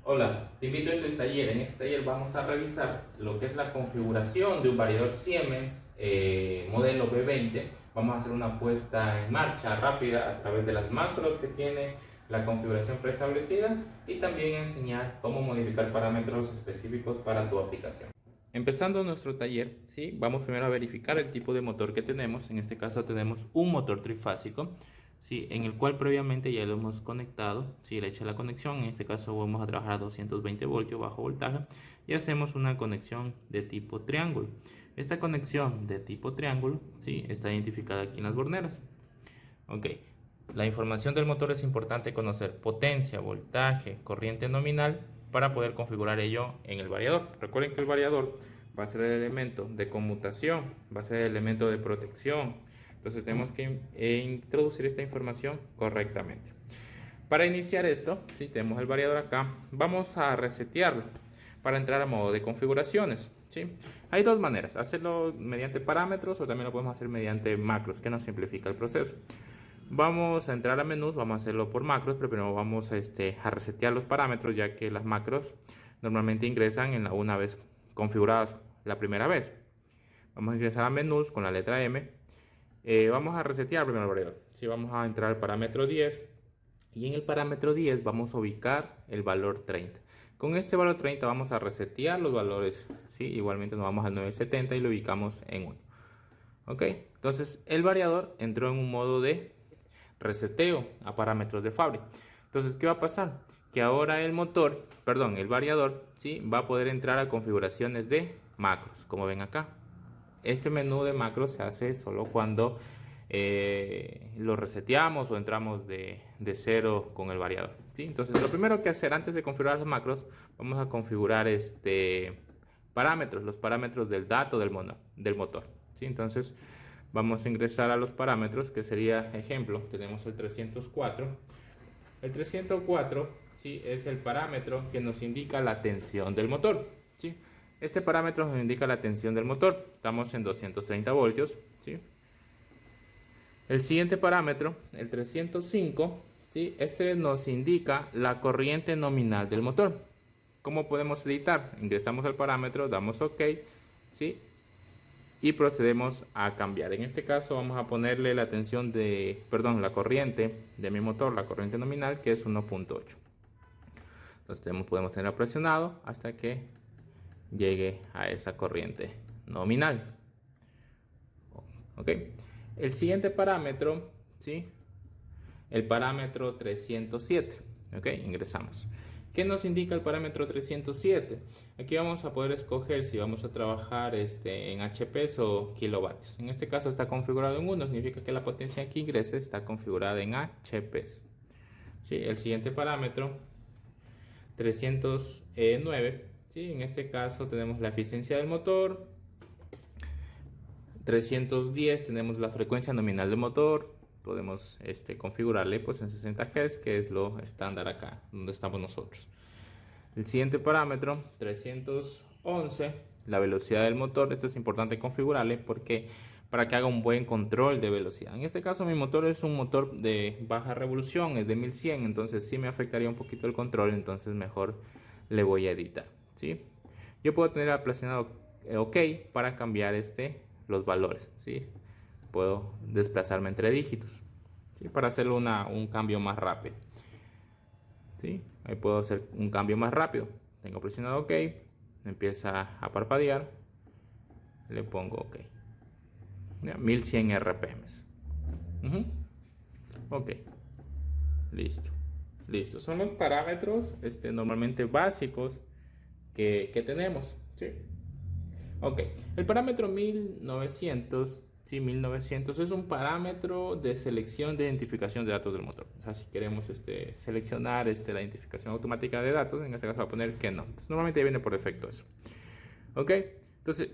Hola, te invito a este taller. En este taller vamos a revisar lo que es la configuración de un variador Siemens modelo B20. Vamos a hacer una puesta en marcha rápida a través de las macros que tiene la configuración preestablecida y también enseñar cómo modificar parámetros específicos para tu aplicación. Empezando nuestro taller, ¿sí? Vamos primero a verificar el tipo de motor que tenemos. En este caso tenemos un motor trifásico, ¿sí? En el cual previamente ya lo hemos conectado, ¿sí? Le echa la conexión. En este caso vamos a trabajar a 220 voltios bajo voltaje y hacemos una conexión de tipo triángulo. Esta conexión de tipo triángulo, ¿sí? Está identificada aquí en las borneras. Ok, la información del motor es importante conocer: potencia, voltaje, corriente nominal, para poder configurar ello en el variador. Recuerden que el variador va a ser el elemento de conmutación, va a ser el elemento de protección. Entonces tenemos que introducir esta información correctamente. Para iniciar esto, si tenemos el variador acá, vamos a resetearlo para entrar a modo de configuraciones, ¿sí? Hay dos maneras: hacerlo mediante parámetros o también lo podemos hacer mediante macros, que nos simplifica el proceso. Vamos a entrar a menús, vamos a hacerlo por macros, pero primero vamos a resetear los parámetros, ya que las macros normalmente ingresan una vez configuradas la primera vez. Vamos a ingresar a menús con la letra M. Vamos a resetear primero el variador. Sí, vamos a entrar al parámetro 10 y en el parámetro 10 vamos a ubicar el valor 30. Con este valor 30 vamos a resetear los valores, ¿sí? Igualmente nos vamos al 970 y lo ubicamos en 1. Ok, entonces el variador entró en un modo de reseteo a parámetros de fábrica. Entonces, ¿qué va a pasar? Que ahora el variador, ¿sí? Va a poder entrar a configuraciones de macros, como ven acá. Este menú de macros se hace solo cuando lo reseteamos o entramos de cero con el variador, ¿sí? Entonces, lo primero que hacer antes de configurar los macros, vamos a configurar parámetros, los parámetros del dato del motor, ¿sí? Entonces, vamos a ingresar a los parámetros, que sería, ejemplo, tenemos el 304. El 304, ¿sí? Es el parámetro que nos indica la tensión del motor, ¿sí? Este parámetro nos indica la tensión del motor. Estamos en 230 voltios, ¿sí? El siguiente parámetro, el 305, ¿sí? Este nos indica la corriente nominal del motor. ¿Cómo podemos editar? Ingresamos al parámetro, damos OK, ¿sí? Y procedemos a cambiar. En este caso vamos a ponerle la la corriente de mi motor, la corriente nominal, que es 1.8. Entonces podemos tenerlo presionado hasta que llegue a esa corriente nominal. Ok, el siguiente parámetro, ¿sí? El parámetro 307. Ok, ingresamos. ¿Qué nos indica el parámetro 307? Aquí vamos a poder escoger si vamos a trabajar en HPs o kilovatios. En este caso está configurado en 1, significa que la potencia que ingrese está configurada en HPs. ¿Sí? El siguiente parámetro, 309, ¿sí? En este caso tenemos la eficiencia del motor. 310 tenemos la frecuencia nominal del motor. Podemos configurarle pues en 60 Hz, que es lo estándar acá donde estamos nosotros. El siguiente parámetro, 311, la velocidad del motor. Esto es importante configurarle porque para que haga un buen control de velocidad. En este caso mi motor es un motor de baja revolución, es de 1100, entonces sí me afectaría un poquito el control, entonces mejor le voy a editar, ¿sí? Yo puedo tener presionado OK para cambiar los valores, ¿sí? Puedo desplazarme entre dígitos, ¿sí? Para hacer un cambio más rápido, ¿sí? Ahí puedo hacer un cambio más rápido. Tengo presionado OK, empieza a parpadear, le pongo OK. 1100 RPM. Ok, listo. Son los parámetros normalmente básicos que tenemos, ¿sí? Ok, el parámetro 1900, ¿sí? 1900 es un parámetro de selección de identificación de datos del motor. O sea, si queremos seleccionar la identificación automática de datos, en este caso va a poner que no. Entonces, normalmente viene por defecto eso. Ok, entonces,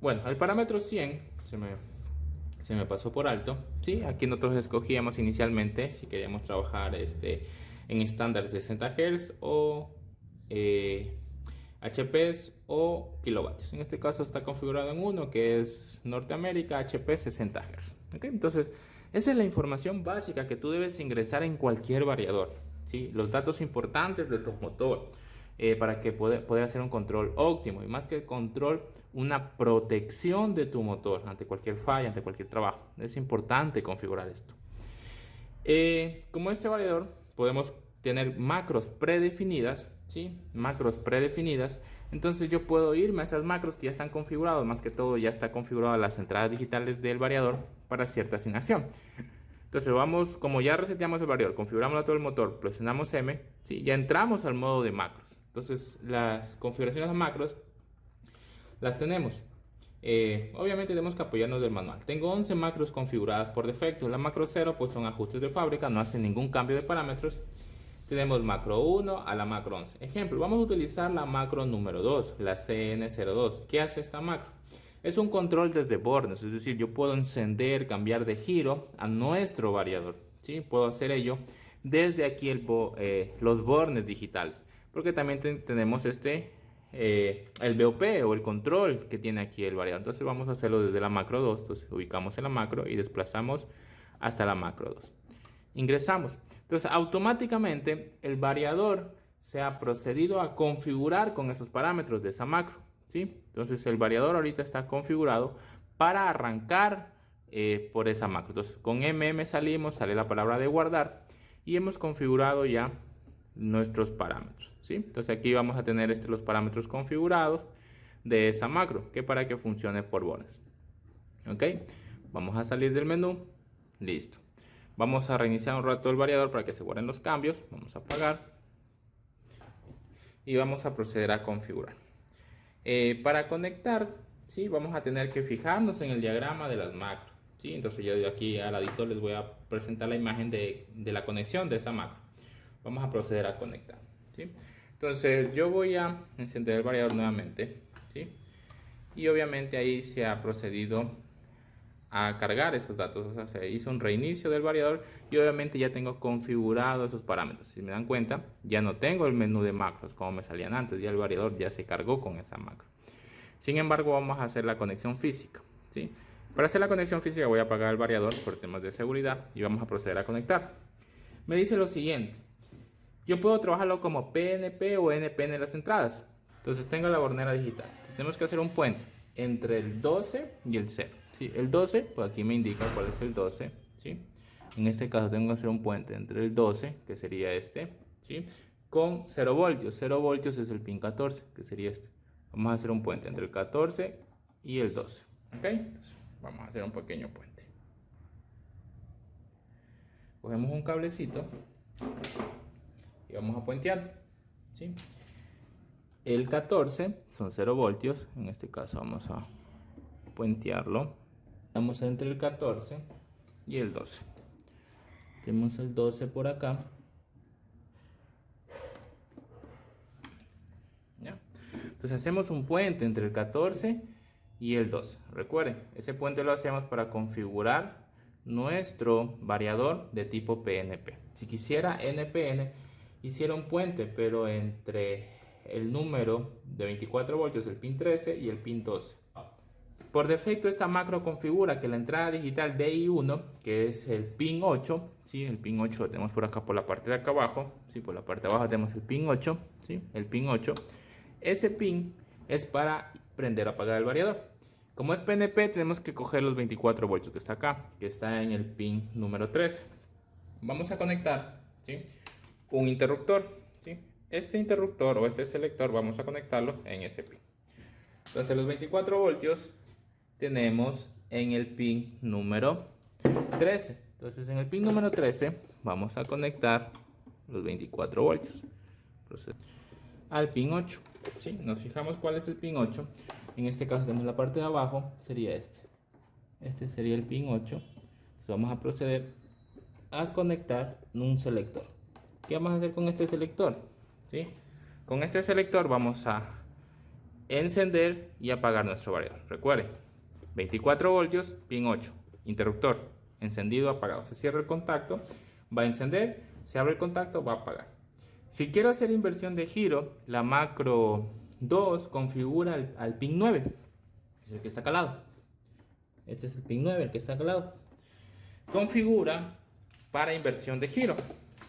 bueno, el parámetro 100 se me pasó por alto, ¿sí? Aquí nosotros escogíamos inicialmente si queríamos trabajar en estándares de 60 Hz o HPs o kilovatios. En este caso está configurado en uno, que es Norteamérica, HP 60 Hz. ¿Okay? Entonces, esa es la información básica que tú debes ingresar en cualquier variador, ¿sí? Los datos importantes de tu motor. para que poder hacer un control óptimo, y más que el control, una protección de tu motor ante cualquier falla, ante cualquier trabajo. Es importante configurar esto. Como este variador podemos tener macros predefinidas, ¿sí? Macros predefinidas. Entonces yo puedo irme a esas macros que ya están configuradas. Más que todo ya está configurada las entradas digitales del variador para cierta asignación. Entonces vamos, como ya reseteamos el variador, configuramos todo el motor, presionamos M, ¿sí? Ya entramos al modo de macros. Entonces las configuraciones de macros las tenemos. Obviamente tenemos que apoyarnos del manual. Tengo 11 macros configuradas por defecto. La macro 0 pues son ajustes de fábrica, no hacen ningún cambio de parámetros. Tenemos macro 1 a la macro 11. Ejemplo, vamos a utilizar la macro número 2, la CN02. ¿Qué hace esta macro? Es un control desde bornes, es decir, yo puedo encender, cambiar de giro a nuestro variador, ¿sí? Puedo hacer ello desde aquí los bornes digitales, porque también tenemos el BOP o el control que tiene aquí el variador. Entonces vamos a hacerlo desde la macro 2, entonces ubicamos en la macro y desplazamos hasta la macro 2. Ingresamos. Entonces automáticamente el variador se ha procedido a configurar con esos parámetros de esa macro, ¿sí? Entonces el variador ahorita está configurado para arrancar por esa macro. Entonces con salimos, sale la palabra de guardar y hemos configurado ya nuestros parámetros, ¿sí? Entonces aquí vamos a tener los parámetros configurados de esa macro, que para que funcione por bornes. Ok, vamos a salir del menú. Listo. Vamos a reiniciar un rato el variador para que se guarden los cambios. Vamos a apagar y vamos a proceder a configurar. Para conectar, ¿sí? Vamos a tener que fijarnos en el diagrama de las macros, ¿sí? Entonces yo de aquí al ladito les voy a presentar la imagen de la conexión de esa macro. Vamos a proceder a conectar, ¿sí? Entonces yo voy a encender el variador nuevamente, ¿sí? Y obviamente ahí se ha procedido a cargar esos datos, o sea, se hizo un reinicio del variador y obviamente ya tengo configurado esos parámetros. Si me dan cuenta, ya no tengo el menú de macros como me salían antes, ya el variador ya se cargó con esa macro. Sin embargo, vamos a hacer la conexión física, ¿sí? Para hacer la conexión física voy a apagar el variador por temas de seguridad y vamos a proceder a conectar. Me dice lo siguiente: yo puedo trabajarlo como PNP o NPN en las entradas. Entonces tengo la bornera digital. Entonces, tenemos que hacer un puente entre el 12 y el 0. ¿Sí? El 12, pues aquí me indica cuál es el 12. ¿Sí? En este caso tengo que hacer un puente entre el 12, que sería este, ¿sí? Con 0 voltios. 0 voltios es el pin 14, que sería este. Vamos a hacer un puente entre el 14 y el 12. ¿Ok? Entonces, vamos a hacer un pequeño puente. Cogemos un cablecito y vamos a puentear, ¿sí? El 14 son 0 voltios, en este caso vamos a puentearlo. Estamos entre el 14 y el 12. Tenemos el 12 por acá. ¿Ya? Entonces hacemos un puente entre el 14 y el 12. Recuerden, ese puente lo hacemos para configurar nuestro variador de tipo PNP. Si quisiera NPN, hiciera un puente, pero entre el número de 24 voltios, el pin 13 y el pin 12. Por defecto esta macro configura que la entrada digital DI1, que es el pin 8, ¿sí? El pin 8 lo tenemos por acá, por la parte de acá abajo, ¿sí? Por la parte de abajo tenemos el pin 8, ¿sí? El pin 8. Ese pin es para prender o apagar el variador. Como es PNP, tenemos que coger los 24 voltios que está acá, que está en el pin número 13. Vamos a conectar, ¿sí? Un interruptor, ¿sí? Este interruptor o este selector vamos a conectarlo en ese pin. Entonces los 24 voltios tenemos en el pin número 13. Entonces en el pin número 13 vamos a conectar los 24 voltios al pin 8, ¿sí? Nos fijamos cuál es el pin 8. En este caso tenemos la parte de abajo, sería este sería el pin 8. Entonces vamos a proceder a conectar un selector. ¿Qué vamos a hacer con este selector? ¿Sí? Con este selector vamos a encender y apagar nuestro variador. Recuerden, 24 voltios, pin 8, interruptor, encendido, apagado. Se cierra el contacto, va a encender, se abre el contacto, va a apagar. Si quiero hacer inversión de giro, la macro 2 configura al pin 9, es el que está calado. Este es el pin 9, el que está calado. Configura para inversión de giro.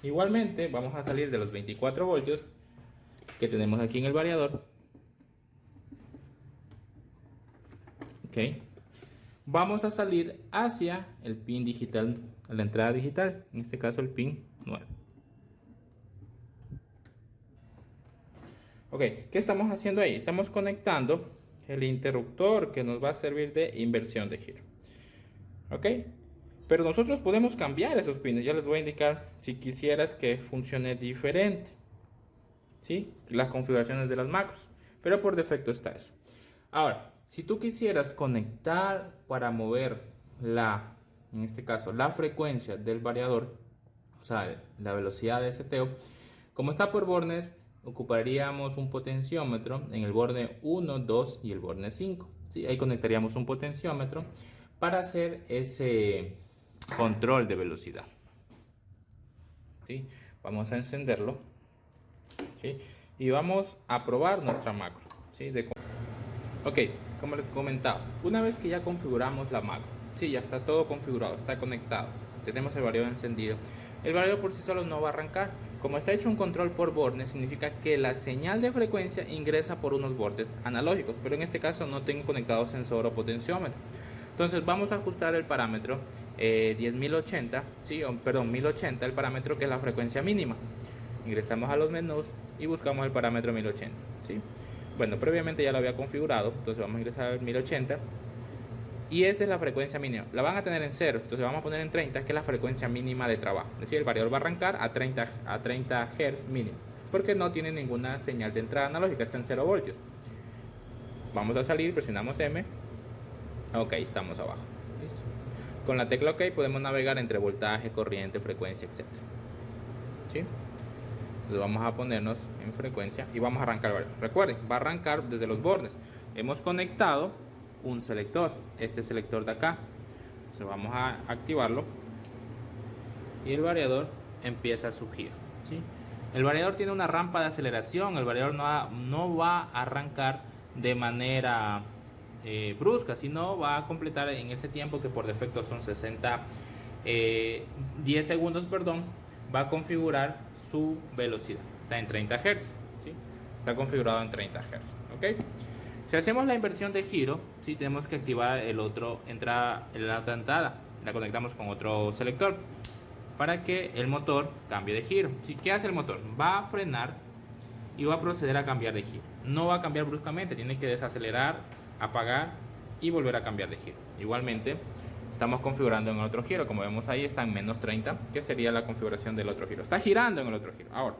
Igualmente vamos a salir de los 24 voltios que tenemos aquí en el variador. Ok. Vamos a salir hacia el pin digital, la entrada digital, en este caso el pin 9. Ok, ¿qué estamos haciendo ahí? Estamos conectando el interruptor que nos va a servir de inversión de giro. Ok, pero nosotros podemos cambiar esos pines. Ya les voy a indicar si quisieras que funcione diferente, ¿sí? Las configuraciones de las macros, pero por defecto está eso. Ahora, si tú quisieras conectar para mover en este caso, la frecuencia del variador, o sea, la velocidad de seteo, como está por bornes, ocuparíamos un potenciómetro en el borne 1, 2 y el borne 5. ¿Sí? Ahí conectaríamos un potenciómetro para hacer ese control de velocidad. ¿Sí? Vamos a encenderlo. ¿Sí? Y vamos a probar nuestra macro. ¿Sí? Ok, como les comentaba, una vez que ya configuramos la macro, sí, ya está todo configurado, está conectado, tenemos el variador encendido, el variador por sí solo no va a arrancar. Como está hecho un control por bornes, significa que la señal de frecuencia ingresa por unos bordes analógicos, pero en este caso no tengo conectado sensor o potenciómetro. Entonces vamos a ajustar el parámetro 1080, ¿sí? Perdón, 1080, el parámetro que es la frecuencia mínima. Ingresamos a los menús y buscamos el parámetro 1080, ¿sí? Bueno, previamente ya lo había configurado, entonces vamos a ingresar al 1080 y esa es la frecuencia mínima. La van a tener en 0, entonces vamos a poner en 30, que es la frecuencia mínima de trabajo. Es decir, el variador va a arrancar a 30 Hz mínimo, porque no tiene ninguna señal de entrada analógica, está en 0 voltios. Vamos a salir, presionamos M. Ok, estamos abajo. Listo. Con la tecla OK podemos navegar entre voltaje, corriente, frecuencia, etc. ¿Sí? Entonces vamos a ponernos en frecuencia y vamos a arrancar. Recuerden, va a arrancar desde los bordes. Hemos conectado un selector, este selector de acá. Entonces vamos a activarlo y el variador empieza su giro. ¿Sí? El variador tiene una rampa de aceleración. El variador no va a arrancar de manera brusca, sino va a completar en ese tiempo que por defecto son 10 segundos, perdón. Va a configurar su velocidad, está en 30 Hz, ¿sí? Está configurado en 30 Hz, ¿ok? Si hacemos la inversión de giro, ¿sí? Tenemos que activar la otra entrada, la conectamos con otro selector para que el motor cambie de giro, ¿sí? ¿Qué hace el motor? Va a frenar y va a proceder a cambiar de giro. No va a cambiar bruscamente, tiene que desacelerar, apagar y volver a cambiar de giro. Igualmente estamos configurando en el otro giro, como vemos ahí está en menos 30, que sería la configuración del otro giro. Está girando en el otro giro. Ahora,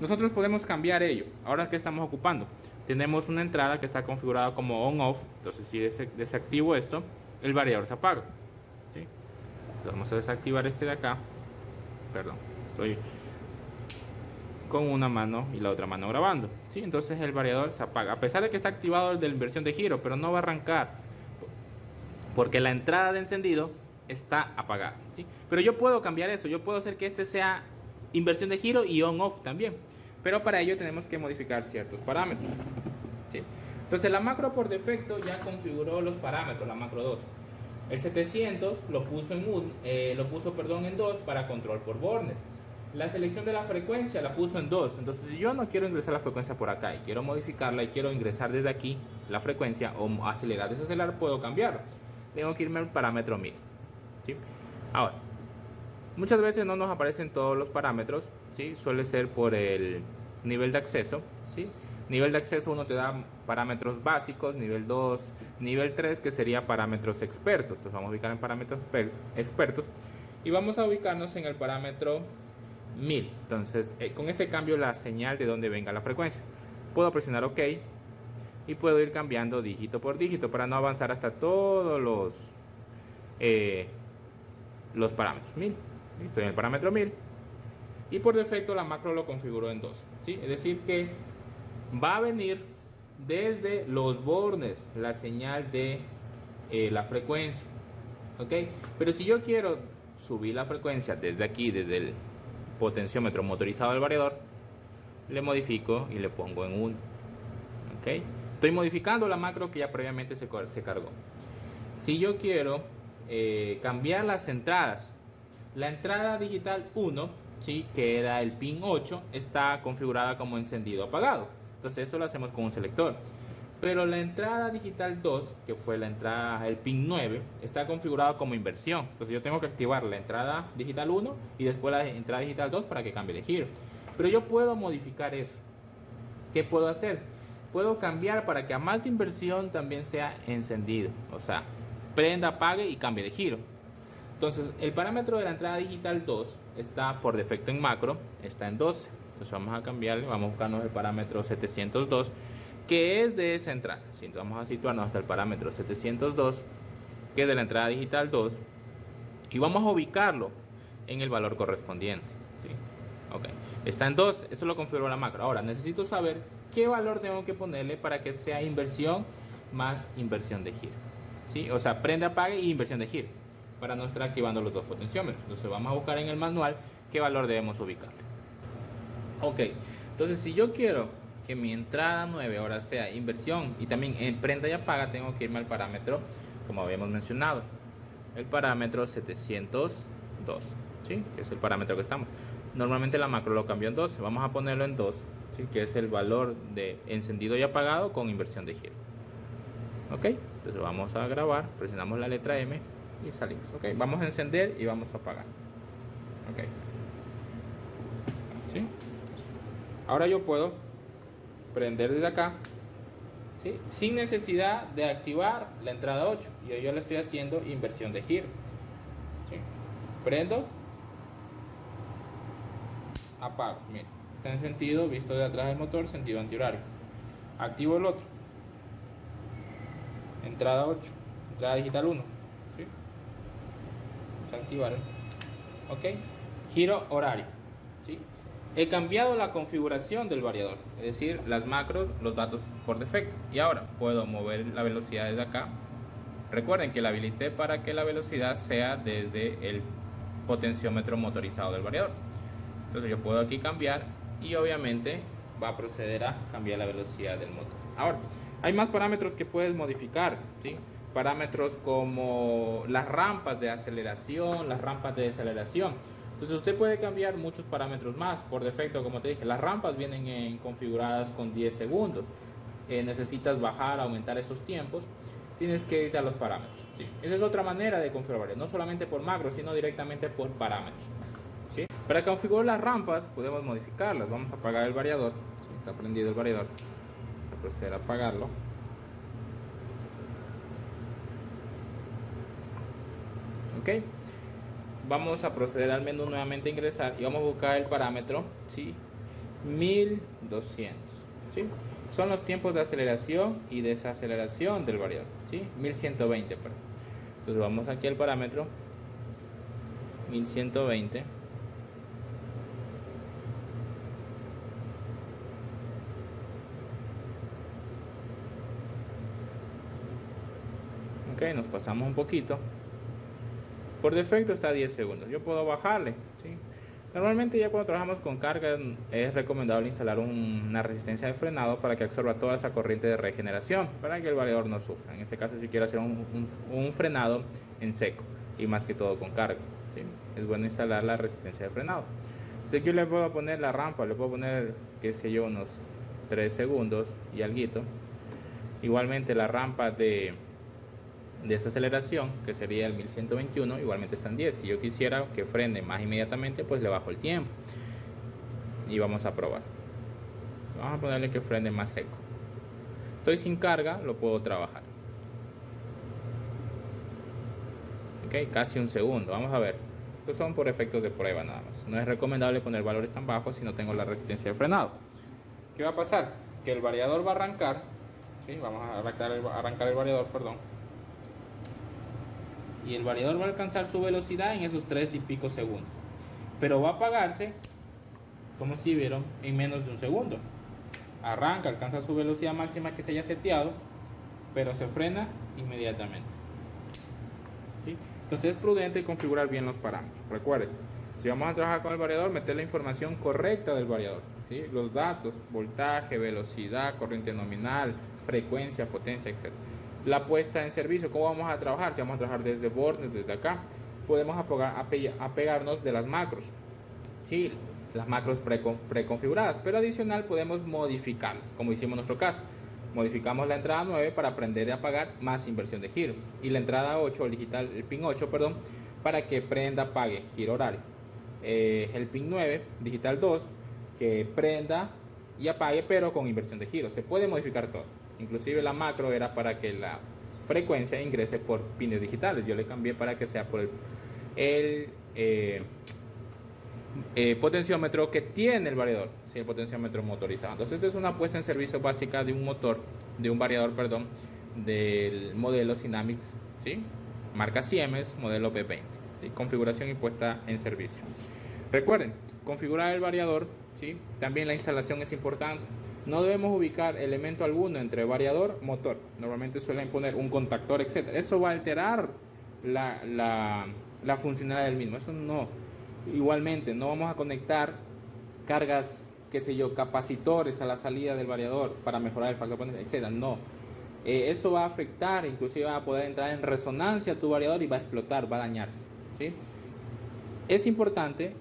nosotros podemos cambiar ello. Ahora, ¿qué estamos ocupando? Tenemos una entrada que está configurada como on-off. Entonces, si desactivo esto, el variador se apaga. ¿Sí? Entonces, vamos a desactivar este de acá. Perdón, estoy con una mano y la otra mano grabando. ¿Sí? Entonces, el variador se apaga. A pesar de que está activado el de la inversión de giro, pero no va a arrancar, porque la entrada de encendido está apagada, ¿sí? Pero yo puedo cambiar eso, yo puedo hacer que este sea inversión de giro y on-off también, pero para ello tenemos que modificar ciertos parámetros, ¿sí? Entonces la macro por defecto ya configuró los parámetros, la macro 2. El 700 lo puso en 2 para control por bornes. La selección de la frecuencia la puso en 2. Entonces, si yo no quiero ingresar la frecuencia por acá y quiero modificarla y quiero ingresar desde aquí la frecuencia o acelerar, desacelerar, puedo cambiarlo. Tengo que irme al parámetro 1000, ¿sí? Ahora, muchas veces no nos aparecen todos los parámetros, ¿sí? Suele ser por el nivel de acceso, ¿sí? Nivel de acceso uno te da parámetros básicos, nivel 2, nivel 3 que sería parámetros expertos. Entonces vamos a ubicar en parámetros expertos y vamos a ubicarnos en el parámetro 1000. Entonces con ese cambio la señal de donde venga la frecuencia. Puedo presionar OK y puedo ir cambiando dígito por dígito para no avanzar hasta todos los parámetros. 1000. Estoy en el parámetro 1000 y por defecto la macro lo configuró en 2, ¿sí? Es decir que va a venir desde los bornes la señal de la frecuencia, ¿ok? Pero si yo quiero subir la frecuencia desde aquí, desde el potenciómetro motorizado del variador, le modifico y le pongo en 1, ¿ok? Estoy modificando la macro que ya previamente se cargó. Si yo quiero cambiar las entradas, la entrada digital 1, ¿sí? Que era el pin 8, está configurada como encendido apagado. Entonces eso lo hacemos con un selector. Pero la entrada digital 2, que fue la entrada, el pin 9, está configurado como inversión. Entonces yo tengo que activar la entrada digital 1 y después la entrada digital 2 para que cambie de giro. Pero yo puedo modificar eso. ¿Qué puedo hacer? Puedo cambiar para que a más inversión también sea encendido. O sea, prenda, apague y cambie de giro. Entonces el parámetro de la entrada digital 2 está por defecto en macro, está en 12. Entonces vamos a cambiarle, vamos a buscarnos el parámetro 702, que es de esa entrada. Vamos a situarnos hasta el parámetro 702, que es de la entrada digital 2, y vamos a ubicarlo en el valor correspondiente. ¿Sí? Ok, está en 12, eso lo configuró la macro. Ahora necesito saber qué valor tengo que ponerle para que sea inversión más inversión de giro. ¿Sí? O sea, prende, apague y inversión de giro, para no estar activando los dos potenciómetros. Entonces vamos a buscar en el manual qué valor debemos ubicarle. Ok, entonces si yo quiero que mi entrada 9 ahora sea inversión y también en prenda y apaga, tengo que irme al parámetro, como habíamos mencionado, el parámetro 702, ¿sí? Que es el parámetro que estamos. Normalmente la macro lo cambió en 12, vamos a ponerlo en 2, ¿sí? Que es el valor de encendido y apagado con inversión de giro. Ok, entonces vamos a grabar, presionamos la letra M y salimos. Ok, vamos a encender y vamos a apagar. Ok, ¿sí? Ahora yo puedo prender desde acá, ¿sí? Sin necesidad de activar la entrada 8. Y yo le estoy haciendo inversión de giro, ¿sí? Prendo, apago. Miren, está en sentido visto de atrás del motor, sentido antihorario. Activo el otro, entrada 8, entrada digital 1, ¿sí? Vamos a activar, ok, giro horario, ¿sí? He cambiado la configuración del variador, es decir, las macros, los datos por defecto. Y ahora puedo mover la velocidad desde acá. Recuerden que la habilité para que la velocidad sea desde el potenciómetro motorizado del variador. Entonces yo puedo aquí cambiar y obviamente va a proceder a cambiar la velocidad del motor. Ahora, hay más parámetros que puedes modificar, ¿sí? Parámetros como las rampas de aceleración, las rampas de deceleración. Entonces usted puede cambiar muchos parámetros más. Por defecto, como te dije, las rampas vienen configuradas con 10 segundos. Necesitas bajar, aumentar esos tiempos, tienes que editar los parámetros, ¿sí? Esa es otra manera de configurar, no solamente por macro, sino directamente por parámetros, ¿sí? Para configurar las rampas podemos modificarlas. Vamos a apagar el variador, ¿sí? Está prendido el variador. Vamos a proceder a apagarlo. Ok, vamos a proceder al menú nuevamente a ingresar y vamos a buscar el parámetro, ¿sí? 1200, ¿sí? Son los tiempos de aceleración y desaceleración del variador, ¿sí? 1120, perdón. Entonces vamos aquí al parámetro 1120. Ok, nos pasamos un poquito. Por defecto está a 10 segundos. Yo puedo bajarle, ¿sí? Normalmente ya cuando trabajamos con carga es recomendable instalar una resistencia de frenado para que absorba toda esa corriente de regeneración, para que el variador no sufra. En este caso si quiero hacer un frenado en seco y más que todo con carga, ¿sí? Es bueno instalar la resistencia de frenado. Entonces yo le puedo poner la rampa, le puedo poner, qué sé yo, unos 3 segundos y alguito. Igualmente la rampa de esta aceleración, que sería el 1121, igualmente está en 10. Si yo quisiera que frene más inmediatamente, pues le bajo el tiempo y vamos a probar. Vamos a ponerle que frene más seco. Estoy sin carga, lo puedo trabajar. Ok, casi un segundo. Vamos a ver. Estos son por efectos de prueba nada más. No es recomendable poner valores tan bajos si no tengo la resistencia de frenado. ¿Qué va a pasar? Que el variador va a arrancar, ¿sí? Vamos a arrancar el variador, perdón. Y el variador va a alcanzar su velocidad en esos 3 y pico segundos, pero va a apagarse, como si vieron, en menos de un segundo. Arranca, alcanza su velocidad máxima que se haya seteado, pero se frena inmediatamente, ¿sí? Entonces es prudente configurar bien los parámetros. Recuerden, si vamos a trabajar con el variador, meter la información correcta del variador, ¿sí? Los datos, voltaje, velocidad, corriente nominal, frecuencia, potencia, etc. La puesta en servicio, ¿cómo vamos a trabajar? Si vamos a trabajar desde bornes, desde acá, podemos apegarnos de las macros. ¿sí? Las macros preconfiguradas, pero adicional podemos modificarlas, como hicimos en nuestro caso. Modificamos la entrada 9 para prender y apagar más inversión de giro, y la entrada 8, el pin 8, perdón, para que prenda, apague, giro horario. El pin 9, digital 2, que prenda y apague, pero con inversión de giro. Se puede modificar todo. Inclusive la macro era para que la frecuencia ingrese por pines digitales. Yo le cambié para que sea por el potenciómetro que tiene el variador, ¿sí? El potenciómetro motorizado. Entonces esta es una puesta en servicio básica de un motor, de un variador, perdón, del modelo Synamics, ¿sí? Marca Siemens, modelo B20, ¿sí? Configuración y puesta en servicio. Recuerden, configurar el variador, ¿sí? También la instalación es importante. No debemos ubicar elemento alguno entre variador y motor. Normalmente suelen poner un contactor, etc. Eso va a alterar la funcionalidad del mismo. Eso no. Igualmente, no vamos a conectar cargas, qué sé yo, capacitores a la salida del variador para mejorar el factor potencia, etc. No. Eso va a afectar, inclusive va a poder entrar en resonancia tu variador y va a explotar, va a dañarse, ¿sí? Es importante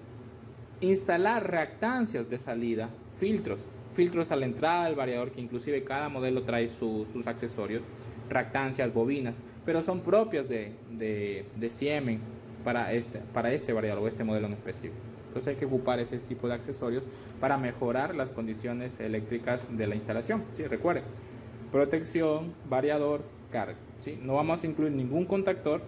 instalar reactancias de salida, filtros a la entrada del variador, que inclusive cada modelo trae sus accesorios, reactancias, bobinas, pero son propias de Siemens para este variador o este modelo en específico. Entonces hay que ocupar ese tipo de accesorios para mejorar las condiciones eléctricas de la instalación, ¿sí? Recuerden, protección, variador, carga, ¿sí? No vamos a incluir ningún contactor.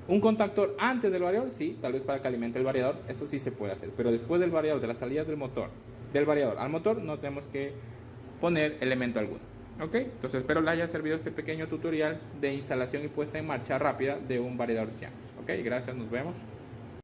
Un contactor antes del variador, sí, tal vez para que alimente el variador, eso sí se puede hacer, pero después del variador, de las salidas del motor, del variador al motor, no tenemos que poner elemento alguno. ¿Ok? Entonces espero les haya servido este pequeño tutorial de instalación y puesta en marcha rápida de un variador Siemens. ¿Ok? Gracias, nos vemos.